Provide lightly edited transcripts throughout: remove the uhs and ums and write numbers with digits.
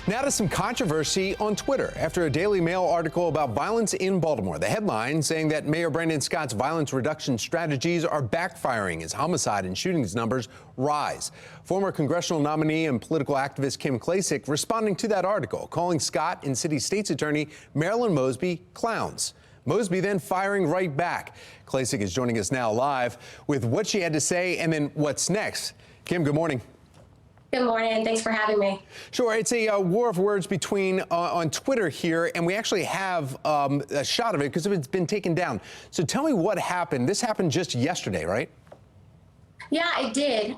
Now to some controversy on Twitter after a Daily Mail article about violence in Baltimore. The headline saying that Mayor Brandon Scott's violence reduction strategies are backfiring as homicide and shootings numbers rise. Former congressional nominee and political activist Kim Klacik responding to that article, calling Scott and City State's Attorney Marilyn Mosby clowns. Mosby then firing right back. Klacik is joining us now live with what she had to say and then what's next. Kim, good morning. Good morning. Thanks for having me. Sure. It's a war of words between on Twitter here, and we actually have a shot of it because it's been taken down. So tell me what happened. This happened just yesterday, right? Yeah, I did.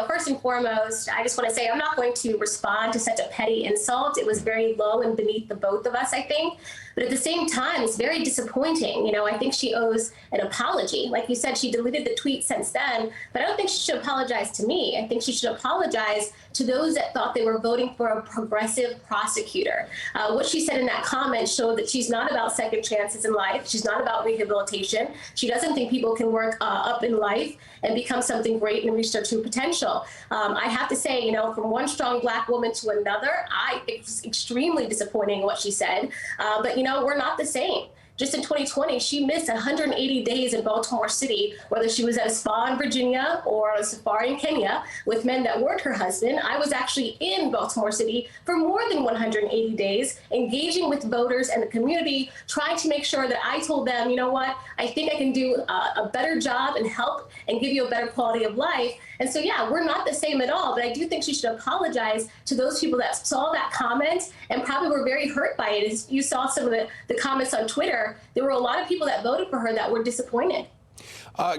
First and foremost, I just want to say I'm not going to respond to such a petty insult. It was very low and beneath the both of us, I think. But at the same time, it's very disappointing. I think she owes an apology. Like you said, she deleted the tweet since then, but I don't think she should apologize to me. I think she should apologize to those that thought they were voting for a progressive prosecutor. What she said in that comment showed that she's not about second chances in life. She's not about rehabilitation. She doesn't think people can work up in life and become something great and reach their true potential. I have to say, from one strong Black woman to another, it was extremely disappointing what she said. But we're not the same. Just in 2020, she missed 180 days in Baltimore City, whether she was at a spa in Virginia or on a safari in Kenya with men that weren't her husband. I was actually in Baltimore City for more than 180 days, engaging with voters and the community, trying to make sure that I told them, you know what, I think I can do a better job and help and give you a better quality of life. And so, yeah, we're not the same at all, but I do think she should apologize to those people that saw that comment and probably were very hurt by it. As you saw some of the comments on Twitter, there were a lot of people that voted for her that were disappointed.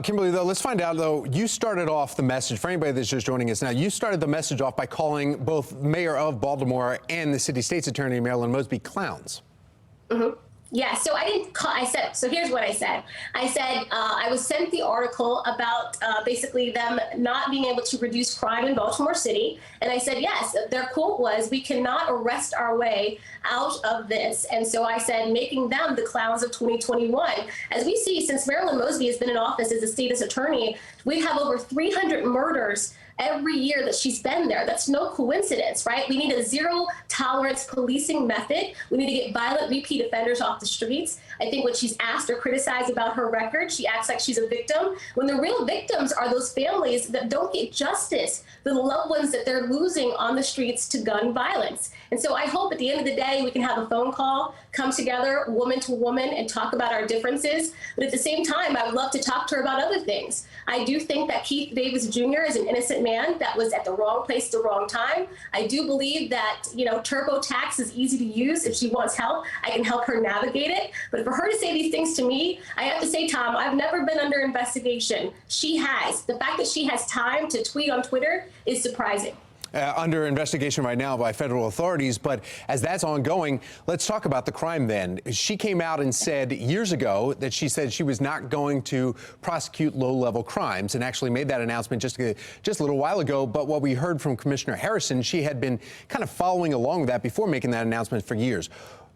Kimberly, though, let's find out, though, you started off the message, for anybody that's just joining us now, you started the message off by calling both Mayor of Baltimore and the City State's Attorney, Marilyn Mosby, clowns. Mm-hmm. Yeah, so so here's what I said. I said I was sent the article about basically them not being able to reduce crime in Baltimore City. And I said, yes, their quote was, we cannot arrest our way out of this. And so I said, making them the clowns of 2021. As we see, since Marilyn Mosby has been in office as a state's attorney, we have over 300 murders every year that she's been there. That's no coincidence, right? We need a zero tolerance policing method. We need to get violent repeat offenders off the streets. I think when she's asked or criticized about her record, she acts like she's a victim, when the real victims are those families that don't get justice, the loved ones that they're losing on the streets to gun violence. And so I hope at the end of the day, we can have a phone call, come together, woman to woman, and talk about our differences. But at the same time, I would love to talk to her about other things. I do think that Keith Davis Jr. is an innocent man that was at the wrong place at the wrong time. I do believe that, TurboTax is easy to use. If she wants help, I can help her navigate it. But for her to say these things to me, I have to say, Tom, I've never been under investigation. She has. The fact that she has time to tweet on Twitter is surprising. Under investigation right now by federal authorities, but as that's ongoing, let's talk about the crime then. She came out and said years ago that she said she was not going to prosecute low-level crimes and actually made that announcement just a little while ago. But what we heard from Commissioner Harrison, she had been kind of following along with that before making that announcement for years.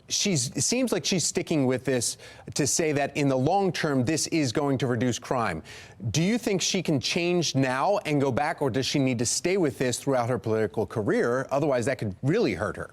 It seems like she's sticking with this to say that in the long term, this is going to reduce crime. Do you think she can change now and go back, or does she need to stay with this throughout her political career? Otherwise, that could really hurt her.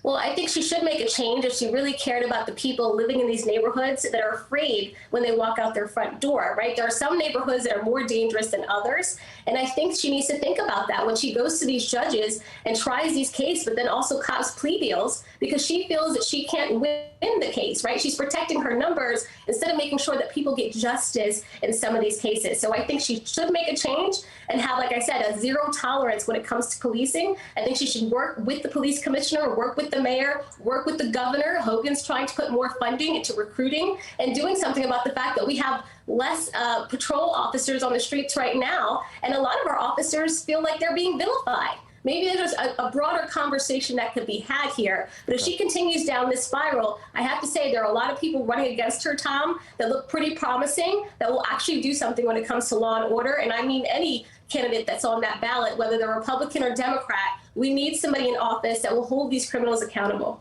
Well, I think she should make a change if she really cared about the people living in these neighborhoods that are afraid when they walk out their front door, right? There are some neighborhoods that are more dangerous than others. And I think she needs to think about that when she goes to these judges and tries these cases, but then also cops plea deals, because she feels that she can't win the case, right? She's protecting her numbers instead of making sure that people get justice in some of these cases. So I think she should make a change and have, like I said, a zero tolerance when it comes to policing. I think she should work with the police commissioner, work with the mayor, work with the governor. Hogan's trying to put more funding into recruiting and doing something about the fact that we have less patrol officers on the streets right now. And a lot of our officers feel like they're being vilified. Maybe there's a broader conversation that could be had here. But if she continues down this spiral, I have to say there are a lot of people running against her, Tom, that look pretty promising, that will actually do something when it comes to law and order. And I mean any candidate that's on that ballot, whether they're Republican or Democrat, we need somebody in office that will hold these criminals accountable.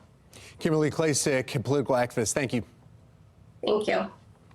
Kimberly Klacik, political activist, thank you. Thank you.